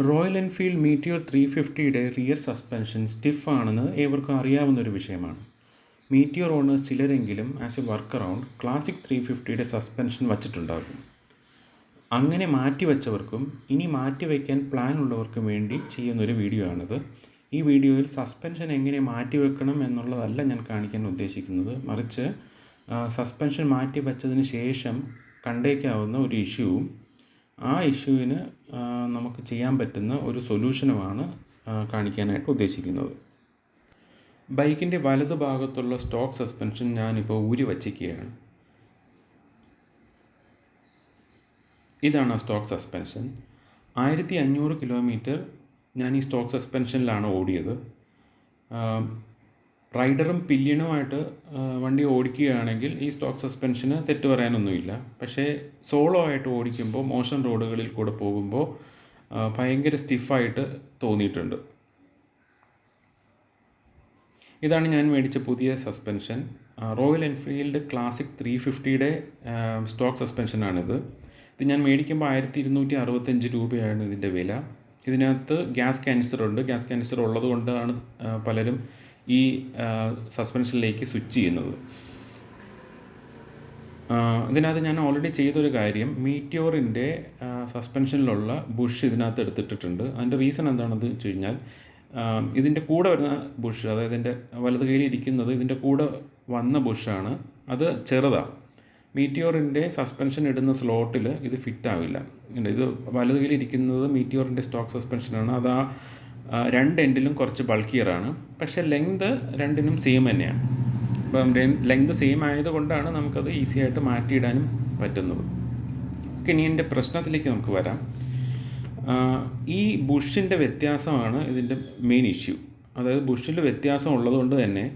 Royal Enfield Meteor 350യുടെ rear suspension സ്റ്റിഫാണെന്ന് ഏവർക്കും അറിയാവുന്നൊരു വിഷയമാണ്. മീറ്റിയോർ ഓണേഴ്സ് ചിലരെങ്കിലും as a work around Classic 350യുടെ സസ്പെൻഷൻ വച്ചിട്ടുണ്ടാകും. അങ്ങനെ മാറ്റിവെച്ചവർക്കും ഇനി മാറ്റിവെക്കാൻ പ്ലാൻ ഉള്ളവർക്കും വേണ്ടി ചെയ്യുന്നൊരു വീഡിയോ ആണിത്. ഈ വീഡിയോയിൽ സസ്പെൻഷൻ എങ്ങനെ മാറ്റിവെക്കണം എന്നുള്ളതല്ല ഞാൻ കാണിക്കാൻ ഉദ്ദേശിക്കുന്നത്, മറിച്ച് സസ്പെൻഷൻ മാറ്റിവെച്ചതിന് ശേഷം കണ്ടേക്കാവുന്ന ഒരു ഇഷ്യൂവും ആ ഇഷ്യൂവിന് നമുക്ക് ചെയ്യാൻ പറ്റുന്ന ഒരു സൊല്യൂഷനുമാണ് കാണിക്കാനായിട്ട് ഉദ്ദേശിക്കുന്നത്. ബൈക്കിൻ്റെ വലതു ഭാഗത്തുള്ള സ്റ്റോക്ക് സസ്പെൻഷൻ ഞാനിപ്പോൾ ഊരി വച്ചിരിക്കുകയാണ്. ഇതാണ് ആ സ്റ്റോക്ക് സസ്പെൻഷൻ. 1500 കിലോമീറ്റർ ഞാൻ ഈ സ്റ്റോക്ക് സസ്പെൻഷനിലാണ് ഓടിയത്. റൈഡറും പില്യനുമായിട്ട് വണ്ടി ഓടിക്കുകയാണെങ്കിൽ ഈ സ്റ്റോക്ക് സസ്പെൻഷന് തെറ്റ് പറയാനൊന്നുമില്ല. പക്ഷേ സോളോ ആയിട്ട് ഓടിക്കുമ്പോൾ മോശം റോഡുകളിൽ കൂടെ പോകുമ്പോൾ ഭയങ്കര സ്റ്റിഫായിട്ട് തോന്നിയിട്ടുണ്ട്. ഇതാണ് ഞാൻ മേടിച്ച പുതിയ സസ്പെൻഷൻ. റോയൽ എൻഫീൽഡ് ക്ലാസിക് 350യുടെ സ്റ്റോക്ക് സസ്പെൻഷനാണിത്. ഇത് ഞാൻ മേടിക്കുമ്പോൾ 1265 രൂപയാണ് ഇതിൻ്റെ വില. ഇതിനകത്ത് ഗ്യാസ് കാനിസ്റ്ററുണ്ട്. ഗ്യാസ് കാനിസ്റ്റർ ഉള്ളത് കൊണ്ടാണ് പലരും ഈ സസ്പെൻഷനിലേക്ക് സ്വിച്ച് ചെയ്യുന്നത്. ഇതിനകത്ത് ഞാൻ ഓൾറെഡി ചെയ്തൊരു കാര്യം, മീറ്റിയോറിൻ്റെ സസ്പെൻഷനിലുള്ള ബുഷ് ഇതിനകത്ത് എടുത്തിട്ടിട്ടുണ്ട്. അതിൻ്റെ റീസൺ എന്താണെന്ന് വെച്ച് കഴിഞ്ഞാൽ, ഇതിൻ്റെ കൂടെ വരുന്ന ബുഷ്, അതായത് എൻ്റെ വലത് കയ്യിൽ ഇരിക്കുന്നത് ഇതിൻ്റെ കൂടെ വന്ന ബുഷാണ്. അത് ചെറുതാണ്. മീറ്റിയോറിൻ്റെ സസ്പെൻഷൻ ഇടുന്ന സ്ലോട്ടിൽ ഇത് ഫിറ്റ് ആവില്ല. ഇത് വലത് കയ്യിൽ ഇരിക്കുന്നത് മീറ്റിയോറിൻ്റെ സ്റ്റോക്ക് സസ്പെൻഷനാണ്. അത് ആ രണ്ട് എൻഡിലും കുറച്ച് ബൾക്കിയറാണ്. പക്ഷേ ലെങ്ത് രണ്ടിനും സെയിം തന്നെയാണ്. അപ്പം ലെങ്ത് സെയിം ആയതുകൊണ്ടാണ് നമുക്കത് ഈസി ആയിട്ട് മാറ്റിയിടാനും പറ്റുന്നത്. ഇനി എൻ്റെ പ്രശ്നത്തിലേക്ക് നമുക്ക് വരാം. ഈ ബുഷിൻ്റെ വ്യത്യാസമാണ് ഇതിൻ്റെ മെയിൻ ഇഷ്യൂ. അതായത് ബുഷിൽ വ്യത്യാസം ഉള്ളതുകൊണ്ട് തന്നെ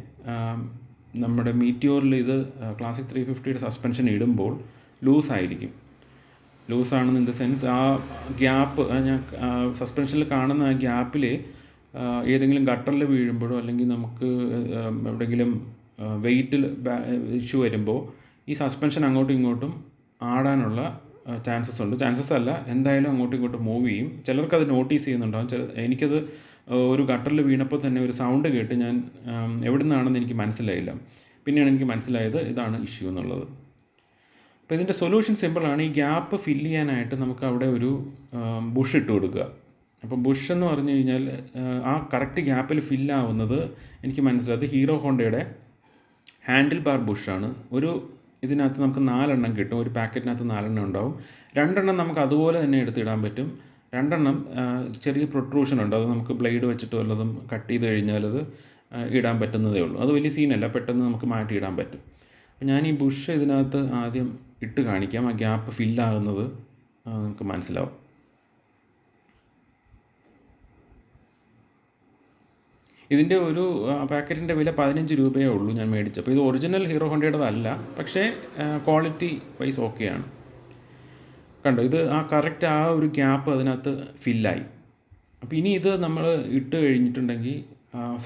നമ്മുടെ മീറ്റിയോറിൽ ഇത് ക്ലാസിക് 350യുടെ സസ്പെൻഷൻ ഇടുമ്പോൾ ലൂസായിരിക്കും. ലൂസാണെന്ന് ഇൻ ദ സെൻസ് ആ ഗ്യാപ്പ്, ഞാൻ സസ്പെൻഷനിൽ കാണുന്ന ആ ഗ്യാപ്പിൽ ഏതെങ്കിലും ഗട്ടറിൽ വീഴുമ്പോഴോ അല്ലെങ്കിൽ നമുക്ക് എവിടെയെങ്കിലും വെയിറ്റിൽ ഇഷ്യൂ വരുമ്പോൾ ഈ സസ്പെൻഷൻ അങ്ങോട്ടും ഇങ്ങോട്ടും ആടാനുള്ള ചാൻസസ് ഉണ്ട്. ചാൻസസ് അല്ല, എന്തായാലും അങ്ങോട്ടും ഇങ്ങോട്ടും മൂവ് ചെയ്യും. ചിലർക്കത് നോട്ടീസ് ചെയ്യുന്നുണ്ടാകും. എനിക്കത് ഒരു ഗട്ടറിൽ വീണപ്പോൾ തന്നെ ഒരു സൗണ്ട് കേട്ട് ഞാൻ എവിടെ നിന്നാണെന്ന് എനിക്ക് മനസ്സിലായില്ല. പിന്നെയാണ് എനിക്ക് മനസ്സിലായത് ഇതാണ് ഇഷ്യൂ എന്നുള്ളത്. അപ്പോൾ ഇതിൻ്റെ സൊല്യൂഷൻ സിമ്പിളാണ്. ഈ ഗ്യാപ്പ് ഫില്ല് ചെയ്യാനായിട്ട് നമുക്ക് അവിടെ ഒരു ബുഷ് ഇട്ട് കൊടുക്കുക. അപ്പം ബുഷ് എന്ന് പറഞ്ഞു കഴിഞ്ഞാൽ ആ കറക്റ്റ് ഗ്യാപ്പിൽ ഫില്ലാവുന്നത് എനിക്ക് മനസ്സിലായത് ഹീറോ ഹോണ്ടയുടെ ഹാൻഡിൽ ബാർ ബുഷാണ്. ഇതിനകത്ത് നമുക്ക് 4 എണ്ണം കിട്ടും. ഒരു പാക്കറ്റിനകത്ത് 4 എണ്ണം ഉണ്ടാവും. 2 എണ്ണം നമുക്ക് അതുപോലെ തന്നെ എടുത്തിടാൻ പറ്റും. 2 എണ്ണം ചെറിയ പ്രൊട്രൂഷൻ ഉണ്ട്. അത് നമുക്ക് ബ്ലേഡ് വെച്ചിട്ട് വല്ലതും കട്ട് ചെയ്ത് കഴിഞ്ഞാൽ അത് ഇടാൻ പറ്റുന്നതേ ഉള്ളൂ. അത് വലിയ സീനല്ല, പെട്ടെന്ന് നമുക്ക് മാറ്റിയിടാൻ പറ്റും. അപ്പോൾ ഞാൻ ഈ ബുഷ് ഇതിനകത്ത് ആദ്യം ഇട്ട് കാണിക്കാം. ആ ഗ്യാപ്പ് ഫില്ലാകുന്നത് നമുക്ക് മനസ്സിലാവും. ഇതിൻ്റെ ഒരു പാക്കറ്റിൻ്റെ വില 15 രൂപയേ ഉള്ളൂ ഞാൻ മേടിച്ചപ്പോൾ. ഇത് ഒറിജിനൽ ഹീറോ ഹോണ്ടയുടേതല്ല, പക്ഷേ ക്വാളിറ്റി വൈസ് ഓക്കെയാണ്. കണ്ടോ, ഇത് കറക്റ്റ് ആ ഒരു ഗ്യാപ്പ് അതിനകത്ത് ഫില്ലായി. അപ്പോൾ ഇനി ഇത് നമ്മൾ ഇട്ട് കഴിഞ്ഞിട്ടുണ്ടെങ്കിൽ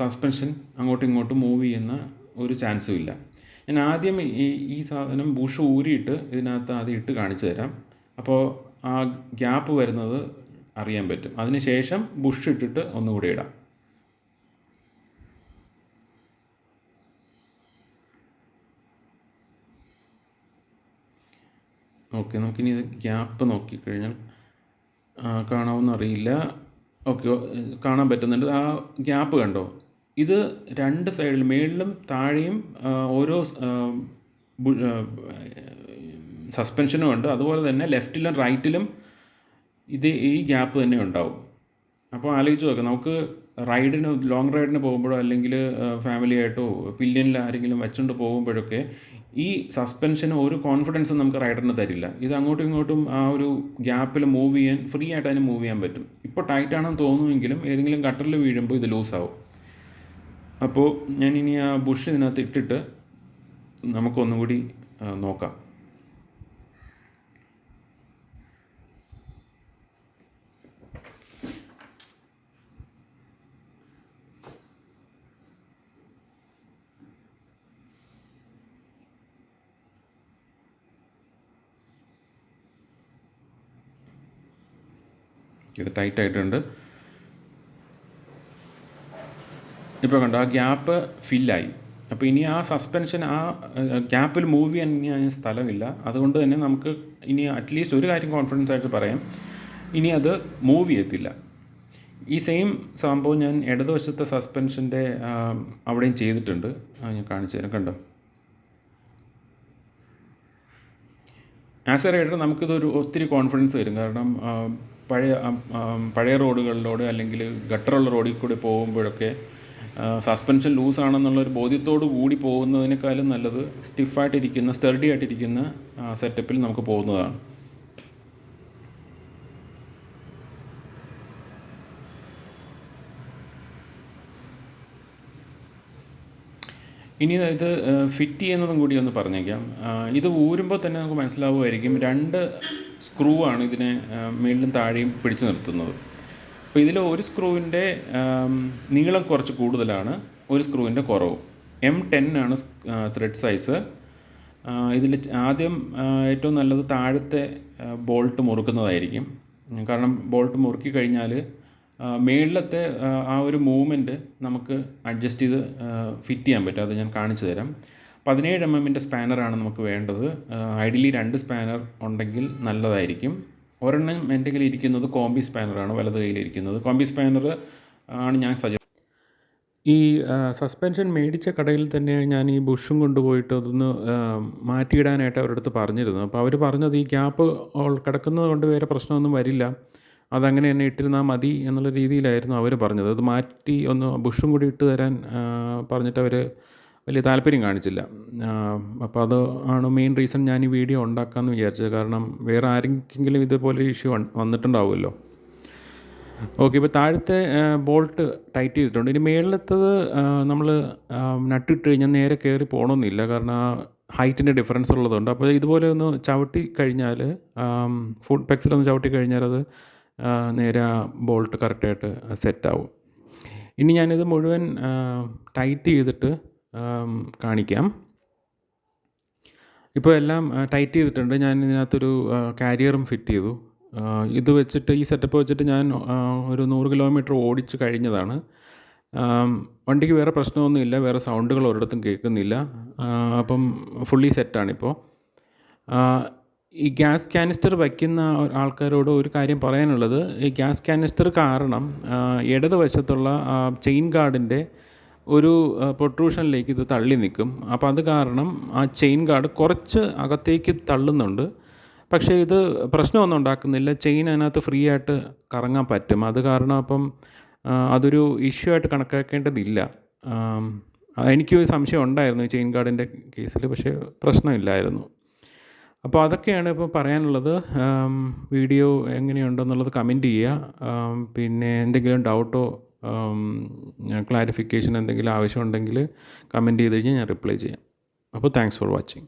സസ്പെൻഷൻ അങ്ങോട്ടും ഇങ്ങോട്ടും മൂവ് ചെയ്യുന്ന ഒരു ചാൻസും ഇല്ല. ഞാൻ ആദ്യം ഈ സാധനം ബുഷ് ഊരിയിട്ട് ഇതിനകത്ത് ആദ്യം ഇട്ട് കാണിച്ചു തരാം. അപ്പോൾ ആ ഗ്യാപ്പ് വരുന്നത് അറിയാൻ പറ്റും. അതിന് ശേഷം ബുഷ് ഇട്ടിട്ട് ഒന്നുകൂടി ഇടാം. ഓക്കെ, നമുക്കിനി ഇത് ഗ്യാപ്പ് നോക്കിക്കഴിഞ്ഞാൽ കാണാമെന്നറിയില്ല. ഓക്കെ, കാണാൻ പറ്റുന്നുണ്ട്. ആ ഗ്യാപ്പ് കണ്ടോ? ഇത് 2 സൈഡിൽ, മേളിലും താഴെയും ഓരോ സസ്പെൻഷനും ഉണ്ട്. അതുപോലെ തന്നെ ലെഫ്റ്റിലും റൈറ്റിലും ഈ ഗ്യാപ്പ് തന്നെ ഉണ്ടാവും. അപ്പോൾ ആലോചിച്ച് നോക്കാം, നമുക്ക് ലോങ് റൈഡിന് പോകുമ്പോഴോ അല്ലെങ്കിൽ ഫാമിലി ആയിട്ടോ പില്യനിൽ ആരെങ്കിലും വെച്ചുകൊണ്ട് പോകുമ്പോഴൊക്കെ ഈ സസ്പെൻഷന് ഒരു കോൺഫിഡൻസും നമുക്ക് റൈഡറിന് തരില്ല. ഇത് അങ്ങോട്ടും ഇങ്ങോട്ടും ആ ഒരു ഗ്യാപ്പിൽ മൂവ് ചെയ്യാൻ, ഫ്രീ ആയിട്ട് അതിന് മൂവ് ചെയ്യാൻ പറ്റും. ഇപ്പോൾ ടൈറ്റാണെന്ന് തോന്നുമെങ്കിലും ഏതെങ്കിലും ഗട്ടറിൽ വീഴുമ്പോൾ ഇത് ലൂസാവും. അപ്പോൾ ഞാനിനി ആ ബുഷ് ഇതിനകത്ത് ഇട്ടിട്ട് നമുക്കൊന്നും കൂടി നോക്കാം. ഇത് ടൈറ്റായിട്ടുണ്ട്. ഇപ്പോൾ കണ്ടോ, ആ ഗ്യാപ്പ് ഫില്ലായി. അപ്പോൾ ഇനി ആ സസ്പെൻഷൻ ആ ഗ്യാപ്പിൽ മൂവ് ചെയ്യാൻ ഇനി അതിന് സ്ഥലമില്ല. അതുകൊണ്ട് തന്നെ നമുക്ക് ഇനി അറ്റ്ലീസ്റ്റ് ഒരു കാര്യം കോൺഫിഡൻസ് ആയിട്ട് പറയാം, ഇനി അത് മൂവ് ചെയ്യത്തില്ല. ഈ സെയിം സംഭവം ഞാൻ ഇടതുവശത്തെ സസ്പെൻഷൻ്റെ അവിടെയും ചെയ്തിട്ടുണ്ട്. ഞാൻ കാണിച്ചു തരാം. കണ്ടോ, ആസ് എ റൈഡർ നമുക്കിതൊരു ഒത്തിരി കോൺഫിഡൻസ് വരും. കാരണം പഴയ റോഡുകളിലൂടെ അല്ലെങ്കിൽ ഗട്ടറുള്ള റോഡിൽ കൂടി പോകുമ്പോഴൊക്കെ സസ്പെൻഷൻ ലൂസാണെന്നുള്ളൊരു ബോധ്യത്തോടു കൂടി പോകുന്നതിനേക്കാളും നല്ലത് സ്റ്റിഫായിട്ടിരിക്കുന്ന സ്റ്റർഡി ആയിട്ടിരിക്കുന്ന സെറ്റപ്പിൽ നമുക്ക് പോകുന്നതാണ്. ഇനി ഇത് ഫിറ്റ് ചെയ്യുന്നതും കൂടി ഒന്ന് പറഞ്ഞേക്കാം. ഇത് ഊരുമ്പോൾ തന്നെ നമുക്ക് മനസ്സിലാവുമായിരിക്കും, 2 സ്ക്രൂ ആണ് ഇതിനെ മേളിലും താഴെയും പിടിച്ചു നിർത്തുന്നത്. അപ്പോൾ ഇതിൽ ഒരു സ്ക്രൂവിൻ്റെ നീളം കുറച്ച് കൂടുതലാണ്, ഒരു സ്ക്രൂവിൻ്റെ കുറവും. M10 ആണ് ത്രെഡ് സൈസ്. ഇതിൽ ആദ്യം ഏറ്റവും നല്ലത് താഴത്തെ ബോൾട്ട് മുറുക്കുന്നതായിരിക്കും. കാരണം ബോൾട്ട് മുറുക്കി കഴിഞ്ഞാൽ മേളിലത്തെ ആ ഒരു മൂവ്മെൻറ്റ് നമുക്ക് അഡ്ജസ്റ്റ് ചെയ്ത് ഫിറ്റ് ചെയ്യാൻ പറ്റും. അത് ഞാൻ കാണിച്ചു തരാം. 17 mm സ്പാനറാണ് നമുക്ക് വേണ്ടത്. ഐഡിയലി 2 സ്പാനർ ഉണ്ടെങ്കിൽ നല്ലതായിരിക്കും. ഒരെണ്ണം എൻ്റെ കയ്യിൽ ഇരിക്കുന്നത് കോമ്പി സ്പാനറാണ്, വലത് കയ്യിലിരിക്കുന്നത്. കോമ്പി സ്പാനർ ആണ് ഞാൻ ഈ സസ്പെൻഷൻ മേടിച്ച കടയിൽ തന്നെ ഞാൻ ഈ ബുഷും കൊണ്ടുപോയിട്ട് അതൊന്ന് മാറ്റിയിടാനായിട്ട് അവരുടെ അടുത്ത് പറഞ്ഞിരുന്നു. അപ്പോൾ അവർ പറഞ്ഞത് ഈ ഗ്യാപ്പ് കിടക്കുന്നത് കൊണ്ട് വേറെ പ്രശ്നമൊന്നും വരില്ല, അതങ്ങനെ തന്നെ ഇട്ടിരുന്നാൽ മതി എന്നുള്ള രീതിയിലായിരുന്നു അവർ പറഞ്ഞത്. അത് മാറ്റി ഒന്ന് ബുഷും കൂടി ഇട്ട് തരാൻ പറഞ്ഞിട്ട് അവർ വലിയ താല്പര്യം കാണിച്ചില്ല. അപ്പോൾ അത് ആണ് മെയിൻ റീസൺ ഞാൻ ഈ വീഡിയോ ഉണ്ടാക്കാമെന്ന് വിചാരിച്ചത്. കാരണം വേറെ ആരെങ്കിലും ഇതുപോലെ ഇഷ്യൂ വന്നിട്ടുണ്ടാവുമല്ലോ. ഓക്കെ, ഇപ്പോൾ താഴത്തെ ബോൾട്ട് ടൈറ്റ് ചെയ്തിട്ടുണ്ട്. ഇനി മേളിലത്തത് നമ്മൾ നട്ടിട്ട് കഴിഞ്ഞാൽ നേരെ കയറി പോകണമെന്നില്ല, കാരണം ആ ഹൈറ്റിൻ്റെ ഡിഫറൻസ് ഉള്ളതുകൊണ്ട്. അപ്പോൾ ഇതുപോലെ ഒന്ന് ചവിട്ടി കഴിഞ്ഞാൽ, ഫുഡ് പെക്സിലൊന്ന് ചവിട്ടി കഴിഞ്ഞാൽ അത് നേരെ ആ ബോൾട്ട് കറക്റ്റായിട്ട് സെറ്റാവും. ഇനി ഞാനിത് മുഴുവൻ ടൈറ്റ് ചെയ്തിട്ട് കാണിക്കാം. ഇപ്പോൾ എല്ലാം ടൈറ്റ് ചെയ്തിട്ടുണ്ട്. ഞാൻ ഇതിനകത്തൊരു കാരിയറും ഫിറ്റ് ചെയ്തു. ഇത് വെച്ചിട്ട്, ഈ സെറ്റപ്പ് വെച്ചിട്ട് ഞാൻ ഒരു 100 കിലോമീറ്റർ ഓടിച്ച് കഴിഞ്ഞതാണ്. വണ്ടിക്ക് വേറെ പ്രശ്നമൊന്നുമില്ല, വേറെ സൗണ്ടുകൾ ഒരിടത്തും കേൾക്കുന്നില്ല. അപ്പം ഫുള്ളി സെറ്റാണിപ്പോൾ. ഈ ഗ്യാസ് കാനിസ്റ്റർ വയ്ക്കുന്ന ആൾക്കാരോട് ഒരു കാര്യം പറയാനുള്ളത്, ഈ ഗ്യാസ് കാനിസ്റ്റർ കാരണം ഇടതുവശത്തുള്ള ചെയിൻ ഗാർഡിൻ്റെ ഒരു പ്രൊട്രൂഷനിലേക്ക് ഇത് തള്ളി നിൽക്കും. അപ്പോൾ അത് കാരണം ആ ചെയിൻ ഗാർഡ് കുറച്ച് അകത്തേക്ക് തള്ളുന്നുണ്ട്. പക്ഷേ ഇത് പ്രശ്നമൊന്നും ഉണ്ടാക്കുന്നില്ല. ചെയിൻ അതിനകത്ത് ഫ്രീ ആയിട്ട് കറങ്ങാൻ പറ്റും. അത് കാരണം അപ്പം അതൊരു ഇഷ്യൂ ആയിട്ട് കണക്കാക്കേണ്ടതില്ല. എനിക്ക് സംശയം ഉണ്ടായിരുന്നു ചെയിൻ ഗാർഡിൻ്റെ കേസിൽ, പക്ഷേ പ്രശ്നമില്ലായിരുന്നു. അപ്പോൾ അതൊക്കെയാണ് ഇപ്പോൾ പറയാനുള്ളത്. വീഡിയോ എങ്ങനെയുണ്ടെന്നുള്ളത് കമൻറ്റ് ചെയ്യുക. പിന്നെ എന്തെങ്കിലും ഡൗട്ടോ ക്ലാരിഫിക്കേഷൻ എന്തെങ്കിലും ആവശ്യമുണ്ടെങ്കിൽ കമൻറ്റ് ചെയ്ത് കഴിഞ്ഞാൽ ഞാൻ റിപ്ലൈ ചെയ്യാം. അപ്പോൾ താങ്ക്സ് ഫോർ വാച്ചിങ്.